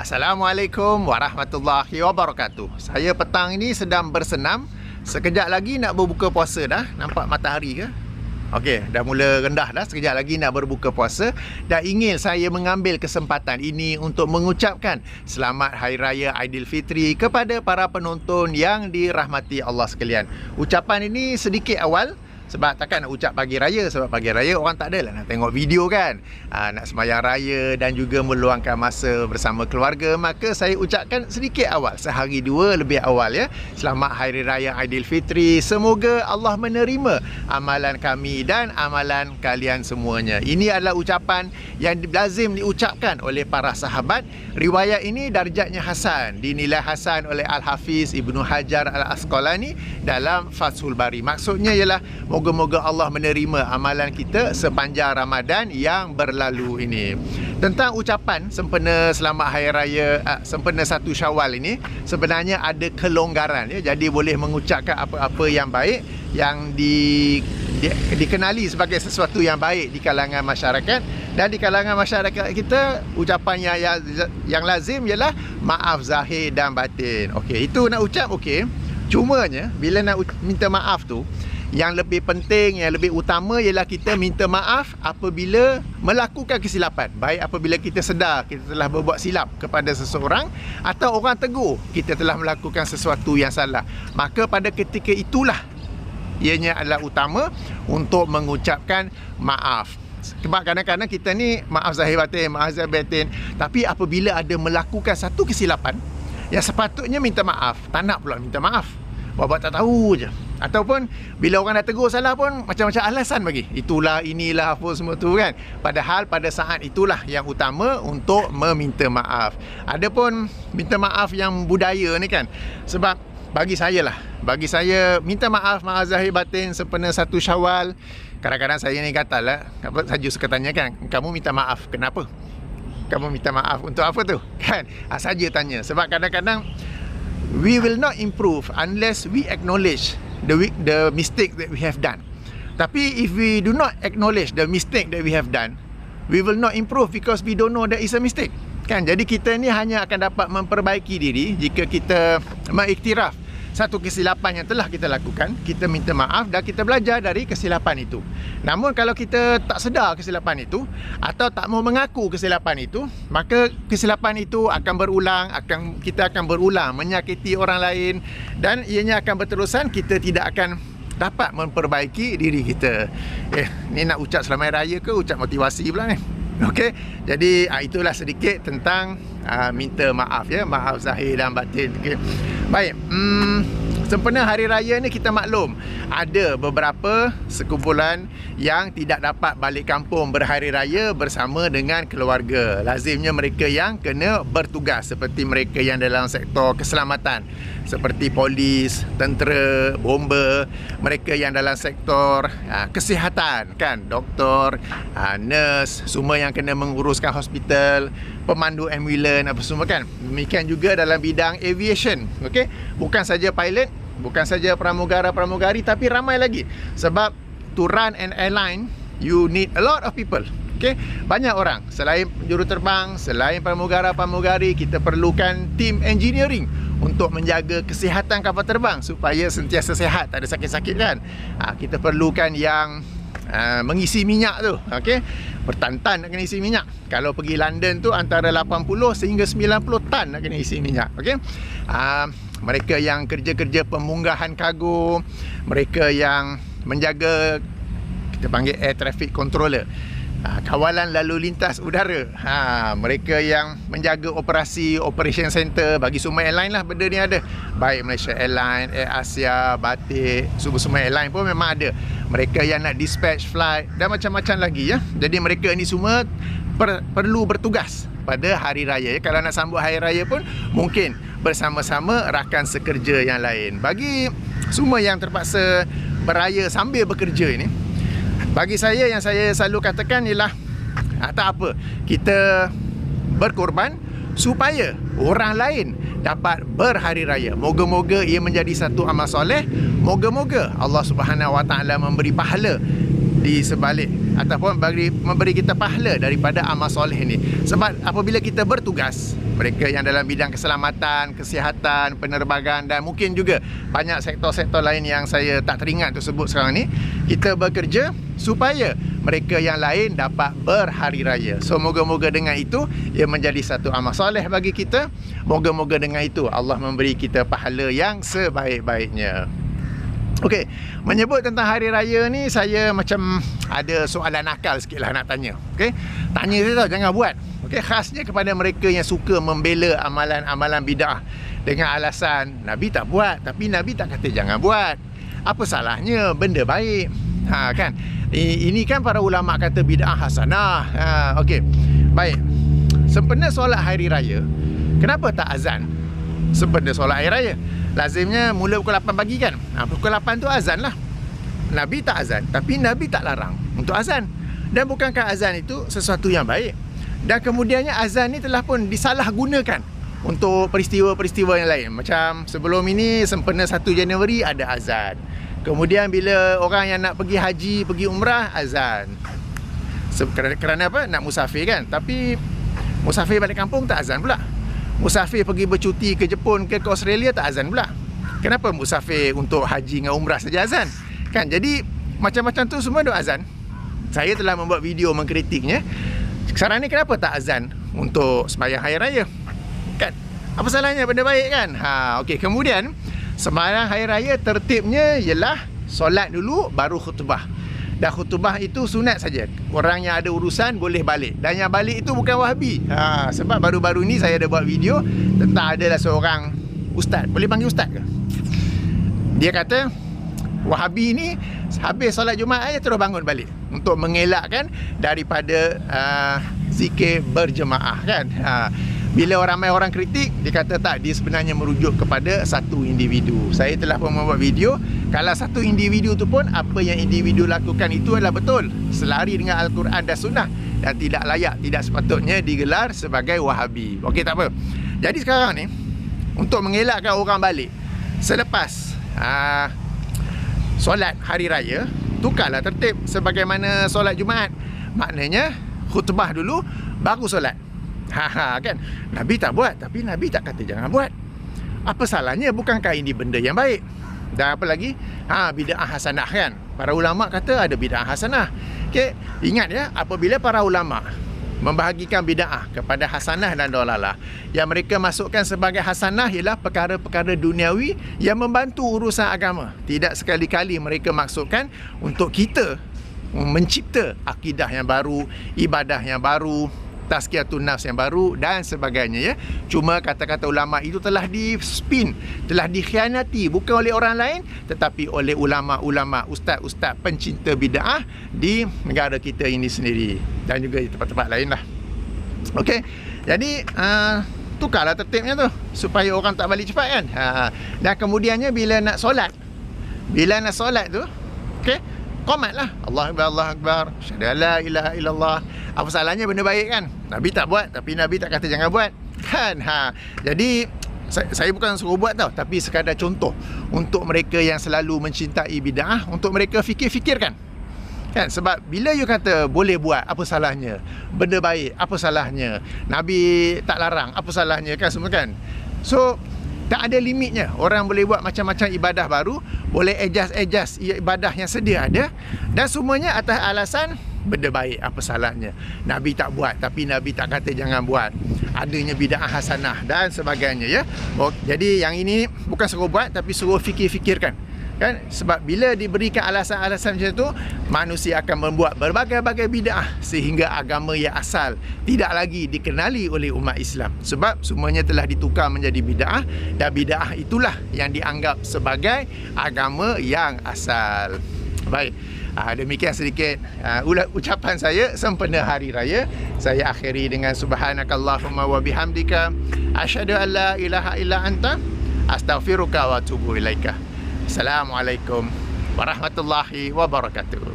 Assalamualaikum warahmatullahi wabarakatuh. Saya petang ini sedang bersenam. Sekejap lagi nak berbuka puasa dah. Nampak matahari ke? Okey, dah mula rendah dah. Sekejap lagi nak berbuka puasa. Dan ingin saya mengambil kesempatan ini untuk mengucapkan Selamat Hari Raya Aidilfitri kepada para penonton yang dirahmati Allah sekalian. Ucapan ini sedikit awal, sebab takkan nak ucap pagi raya. Sebab pagi raya orang tak adalah nak tengok video kan, nak sembahyang raya dan juga meluangkan masa bersama keluarga. Maka saya ucapkan sedikit awal, sehari dua lebih awal ya. Selamat Hari Raya Aidilfitri. Semoga Allah menerima amalan kami dan amalan kalian semuanya. Ini adalah ucapan yang lazim diucapkan oleh para sahabat. Riwayat ini darjatnya hasan, dinilai hasan oleh Al-Hafiz Ibnu Hajar Al-Asqalani dalam Fathul Bari. Maksudnya ialah moga-moga Allah menerima amalan kita sepanjang Ramadan yang berlalu ini. Tentang ucapan sempena Selamat Hari Raya, sempena 1 Syawal ini, sebenarnya ada kelonggaran ya. Jadi boleh mengucapkan apa-apa yang baik, yang dikenali sebagai sesuatu yang baik di kalangan masyarakat. Dan di kalangan masyarakat kita, ucapan yang lazim ialah maaf zahir dan batin. Okey, itu nak ucap okey. Cumanya bila nak minta maaf tu, yang lebih penting, yang lebih utama ialah kita minta maaf apabila melakukan kesilapan. Baik apabila kita sedar kita telah berbuat silap kepada seseorang, atau orang tegur kita telah melakukan sesuatu yang salah. Maka pada ketika itulah ianya adalah utama untuk mengucapkan maaf. Sebab kadang-kadang kita ni maaf zahir batin, maaf zahir batin, tapi apabila ada melakukan satu kesilapan yang sepatutnya minta maaf, tak nak pula minta maaf, buat tak tahu je. Ataupun bila orang dah tegur salah pun macam-macam alasan bagi, itulah, inilah, apa semua tu kan. Padahal pada saat itulah yang utama untuk meminta maaf. Adapun minta maaf yang budaya ni kan, sebab bagi saya minta maaf, maaf zahir batin sempena 1 Syawal. Kadang-kadang saya ni gatal lah, saja suka tanya kan, kamu minta maaf kenapa? Kamu minta maaf untuk apa tu? Kan? Saja tanya. Sebab kadang-kadang we will not improve unless we acknowledge the mistake that we have done. Tapi if we do not acknowledge the mistake that we have done, we will not improve because we don't know that is a mistake. Kan? Jadi kita ni hanya akan dapat memperbaiki diri jika kita mengiktiraf satu kesilapan yang telah kita lakukan, kita minta maaf dan kita belajar dari kesilapan itu. Namun kalau kita tak sedar kesilapan itu atau tak mau mengaku kesilapan itu, maka kesilapan itu akan berulang, kita akan berulang menyakiti orang lain, dan ianya akan berterusan. Kita tidak akan dapat memperbaiki diri kita. Ni nak ucap selamat raya ke ucap motivasi pula ni? Okey, jadi itulah sedikit tentang minta maaf ya, maaf zahir dan batin. Okay. Baik, sempena hari raya ni kita maklum ada beberapa sekumpulan yang tidak dapat balik kampung berhari raya bersama dengan keluarga. Lazimnya mereka yang kena bertugas, seperti mereka yang dalam sektor keselamatan seperti polis, tentera, bomba, mereka yang dalam sektor kesihatan kan, doktor, nurse, semua yang kena menguruskan hospital, pemandu ambulan apa semua kan. Demikian juga dalam bidang aviation. Okey, bukan saja pilot, bukan saja pramugara-pramugari, tapi ramai lagi. Sebab to run an airline you need a lot of people. Okey, banyak orang. Selain juruterbang, selain pramugara-pramugari, kita perlukan tim engineering untuk menjaga kesihatan kapal terbang supaya sentiasa sihat, tak ada sakit-sakit kan. Kita perlukan yang mengisi minyak tu, okey, bertan-tan nak kena isi minyak. Kalau pergi London tu antara 80 sehingga 90 tan nak kena isi minyak. Okey, mereka yang kerja-kerja pemunggahan kargo, mereka yang menjaga, kita panggil air traffic controller, kawalan lalu lintas udara, mereka yang menjaga operation center bagi semua airline lah. Benda ni ada, baik Malaysia Airlines, Air Asia, Batik, semua airline pun memang ada. Mereka yang nak dispatch flight dan macam-macam lagi ya. Jadi mereka ni semua perlu bertugas pada hari raya ya. Kalau nak sambut hari raya pun mungkin bersama-sama rakan sekerja yang lain. Bagi semua yang terpaksa beraya sambil bekerja ini, bagi saya, yang saya selalu katakan ialah tak apa, kita berkorban supaya orang lain dapat berhari raya. Moga-moga ia menjadi satu amal soleh. Moga-moga Allah Subhanahu Wa Taala memberi pahala di sebalik ataupun memberi kita pahala daripada amal soleh ni. Sebab apabila kita bertugas, mereka yang dalam bidang keselamatan, kesihatan, penerbangan dan mungkin juga banyak sektor-sektor lain yang saya tak teringat untuk sebut sekarang ni, kita bekerja supaya mereka yang lain dapat berhari raya. So moga-moga dengan itu ia menjadi satu amal soleh bagi kita. Moga-moga dengan itu Allah memberi kita pahala yang sebaik-baiknya. Okey, menyebut tentang hari raya ni, saya macam ada soalan nakal sikit lah nak tanya. Okey, tanya saya tau, jangan buat. Okey, khasnya kepada mereka yang suka membela amalan-amalan bid'ah dengan alasan Nabi tak buat, tapi Nabi tak kata jangan buat. Apa salahnya? Benda baik. Kan? Ini kan para ulama kata bid'ah hasanah. Okey, baik. Sempena solat hari raya, kenapa tak azan sempena solat hari raya? Lazimnya mula pukul 8 pagi kan. Pukul 8 tu azan lah. Nabi tak azan, tapi Nabi tak larang untuk azan. Dan bukankah azan itu sesuatu yang baik? Dan kemudiannya azan ni telah pun disalahgunakan untuk peristiwa-peristiwa yang lain. Macam sebelum ini, sempena 1 Januari ada azan. Kemudian bila orang yang nak pergi haji, pergi umrah, azan. Kerana apa? Nak musafir kan. Tapi musafir balik kampung tak azan pula. Musafir pergi bercuti ke Jepun ke Australia tak azan pula. Kenapa musafir untuk haji dengan umrah saja azan? Kan, jadi macam-macam tu semua ada azan. Saya telah membuat video mengkritiknya. Sekarang ni kenapa tak azan untuk sembahyang hari raya? Kan? Apa salahnya, benda baik kan? Okey, kemudian sembahyang hari raya tertibnya ialah solat dulu baru khutbah. Dan khutbah itu sunat saja. Orang yang ada urusan boleh balik. Dan yang balik itu bukan Wahabi. Sebab baru-baru ni saya ada buat video tentang adalah seorang ustaz. Boleh panggil ustaz ke? Dia kata Wahabi ni habis solat Jumaat aja terus bangun balik untuk mengelakkan daripada zikir berjemaah kan. Bila ramai orang kritik, dia kata tak, dia sebenarnya merujuk kepada satu individu. Saya telah pun membuat video, kalau satu individu tu pun apa yang individu lakukan itu adalah betul, selari dengan Al-Quran dan Sunnah, dan tidak layak, tidak sepatutnya digelar sebagai Wahabi. Okey, tak apa. Jadi sekarang ni, untuk mengelakkan orang balik selepas solat hari raya, tukarlah tertib sebagaimana solat Jumaat. Maknanya khutbah dulu baru solat. Kan, Nabi tak buat, tapi Nabi tak kata jangan buat. Apa salahnya? Bukankah ini benda yang baik? Dan apa lagi? Bid'ah hasanah kan. Para ulama kata ada bid'ah hasanah. Okey, ingat ya, apabila para ulama membahagikan bid'ah kepada hasanah dan dalalah, yang mereka masukkan sebagai hasanah ialah perkara-perkara duniawi yang membantu urusan agama. Tidak sekali-kali mereka maksudkan untuk kita mencipta akidah yang baru, ibadah yang baru, tazkiyatun nafs yang baru dan sebagainya ya. Cuma kata-kata ulama itu telah di-spin, telah dikhianati bukan oleh orang lain tetapi oleh ulama-ulama, ustaz-ustaz pencinta bid'ah di negara kita ini sendiri dan juga di tempat-tempat lain lah. Okey. Jadi tukarlah tertibnya tu supaya orang tak balik cepat kan. Dan kemudiannya bila nak solat tu, okey, qomatlah. Allahu Akbar, Allahu Akbar, asyhadu an la ilaha illallah. Apa salahnya, benda baik kan? Nabi tak buat, tapi Nabi tak kata jangan buat. Kan? Jadi saya bukan suruh buat tau, tapi sekadar contoh untuk mereka yang selalu mencintai bid'ah, untuk mereka fikir-fikirkan. Kan? Sebab bila you kata boleh buat, apa salahnya? Benda baik, apa salahnya? Nabi tak larang, apa salahnya? Kan semua kan? So tak ada limitnya. Orang boleh buat macam-macam ibadah baru, boleh adjust ibadah yang sedia ada, dan semuanya atas alasan benda baik, apa salahnya? Nabi tak buat, tapi Nabi tak kata jangan buat. Adanya bid'ah hasanah dan sebagainya ya. Jadi yang ini bukan suruh buat, tapi suruh fikir-fikirkan. Kan? Sebab bila diberikan alasan-alasan macam tu, manusia akan membuat berbagai-bagai bid'ah sehingga agama yang asal tidak lagi dikenali oleh umat Islam. Sebab semuanya telah ditukar menjadi bid'ah, dan bid'ah itulah yang dianggap sebagai agama yang asal. Baik. Demikian sedikit ucapan saya sempena hari raya. Saya akhiri dengan subhanakallahumma wa bihamdika asyhadu an la ilaha illa anta astaghfiruka wa atubu ilaika. Assalamualaikum warahmatullahi wabarakatuh.